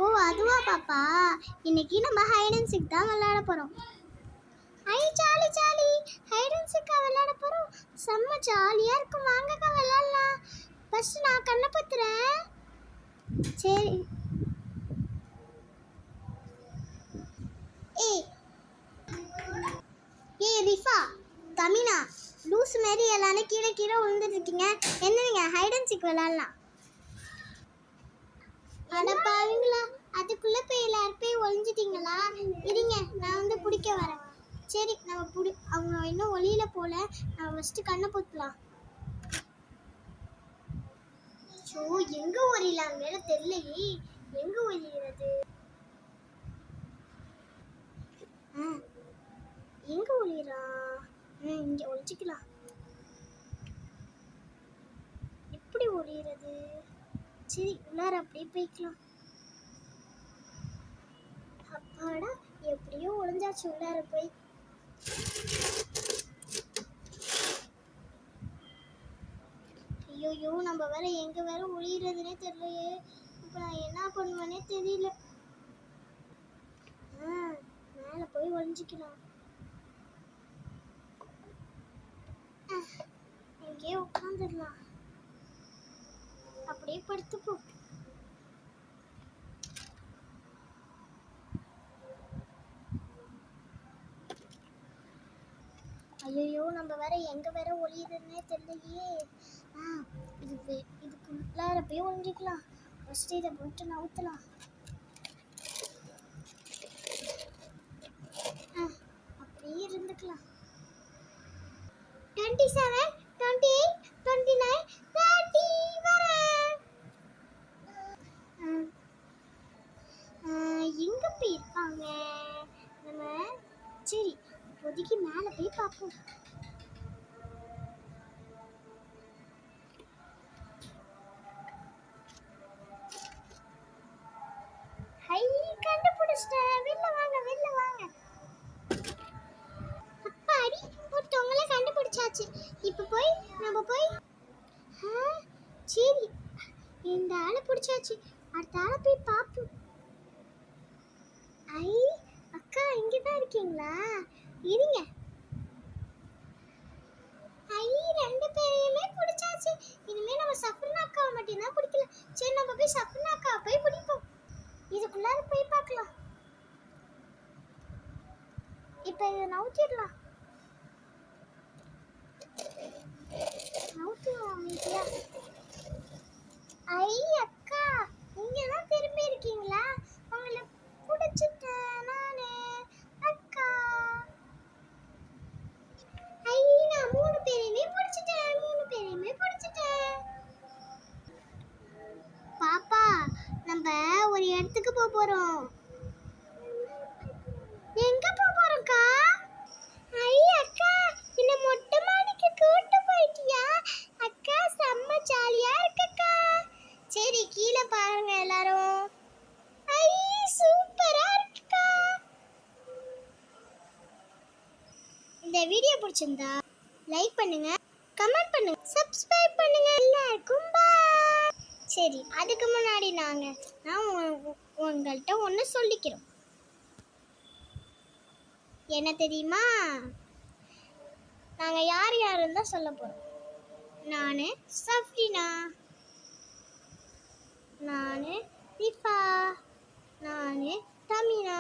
ஓ அதுவா பாப்பா, இன்னைக்கு நம்ம ஹைட் அண்ட் சீக் தான் விளையாட போறோம். ஐ ஜாலி ஜாலி, ஹைட் அண்ட் சீக்கா விளையாட போறோம். செம்ம ஜாலியா இருக்கும், வாங்கக்கா விளையாடலாம். ஃபர்ஸ்ட் நான் கண்ணை பத்துறேன். சரி. ஏய் ஏய் ரிஃபா, தமினா, லூஸ் மாரி எல்லாரும் கீழே கீழே விழுந்துட்டு இருக்கீங்க. என்னங்க ஹைட் அண்ட் சீக் விளையாடலாம். அட பாருங்களா, அதுக்குள்ள போய் எல்லாரும் போய் ஒளிஞ்சிட்டீங்களா? இருங்க, நான் வந்து பிடிக்க வரேன். சரி, நம்ம அவங்க இன்னும் ஒளியில போல. நம்ம ஃபர்ஸ்ட் கண்ணை பொத்தலாம். ஸோ எங்க ஒளியலாங்க தெரியலையே, எங்க ஒளியிறது? எங்க ஒளிரா? இங்க ஒளிச்சிக்கலாம். எப்படி ஒளியிறது? சரி, உள்ளார அப்படியே போய்க்கலாம். அப்பாடா, எப்படியோ ஒளிஞ்சாச்சு உள்ளார போய். ஐயோ, நம்ம வேற எங்க வேற ஒளியறதுனே தெரியலையே. இப்ப நான் என்ன பண்ணுவேனே தெரியல. மேல போய் ஒளிஞ்சிக்கலாம். இங்கே உட்காந்துடலாம். அப்படியே படுத்துப்போ. ஐயோ, நம்ம வேற எங்க வேற ஒளியுதுன்னே தெரியலையே. இதுக்குள்ளார போய் ஒளிஞ்சிக்கலாம். ஃபர்ஸ்ட் இதை போட்டு நவுத்தலாம். அப்படியே இருந்துக்கலாம். 27, 28, 29, 30 வரேன். எங்க போய் இருப்பாங்க நம்ம? சரி, இப்போதைக்கு மேலே போய் பார்ப்போம். ஹை, கண்டுபிடிச்சிட்டேன். வெளில வாங்க, வெளில வாங்க. அப்பாடி, ஒருத்தவங்கள கண்டுபிடிச்சாச்சு. இப்போ போய் நம்ம போய் சரி, இந்த ஆளை பிடிச்சாச்சு. அடுத்த ஆளை போய் பார்ப்போம். ஐ அக்கா, இங்கே தான் இருக்கீங்களா? இருங்க. ஐ, 2 பேரையுமே பிடிச்சாச்சு. இனிமே நம்ம சஃப்ரினா அக்காவை மட்டும்தான் பிடிக்கல. சரி, நம்ம போய் சஃப்ரினா அக்காவை போய் பிடிப்போம். இதுக்குள்ளார போய் பார்க்கலாம். இப்போ இதை நவுத்திடலாம். நவுத்துவோம் அமைதியா. ஐ அக்கா, இங்கே தான் திரும்பி இருக்கீங்களா? உங்களை பிடிச்சிட்டேன் நானு அக்கா. ஐ, நான் 3 பேரையுமே பிடிச்சிட்டேன். 3 பேரையுமே பிடிச்சிட்டேன். பாப்பா, நம்ம ஒரு இடத்துக்கு போறோம். எங்க போறோம்க்கா? ஐ அக்கா, என்ன மொட்டை மாடிக்கு கூட்டு போயிட்டியா? அக்கா, செம்ம ஜாலியா இருக்கக்கா. சரி, கீழே பாருங்க எல்லாரும். ஐ, சூப்பரா இருக்குக்கா. இந்த வீடியோ பிடிச்சிருந்தா லைக் பண்ணுங்க, கமெண்ட் பண்ணுங்க, சப்ஸ்கிரைப் பண்ணுங்க. எல்லாருக்கும் பாய். சரி, அதுக்கு முன்னாடி நான் உங்கள்கிட்ட ஒன்று சொல்லிக்கிறோம். என்ன தெரியுமா? நாங்கள் யார் யாருன்னு தான் சொல்ல போகிறோம். நான் சஃப்ரினா, நான் ரிஃபா, நான் தமினா.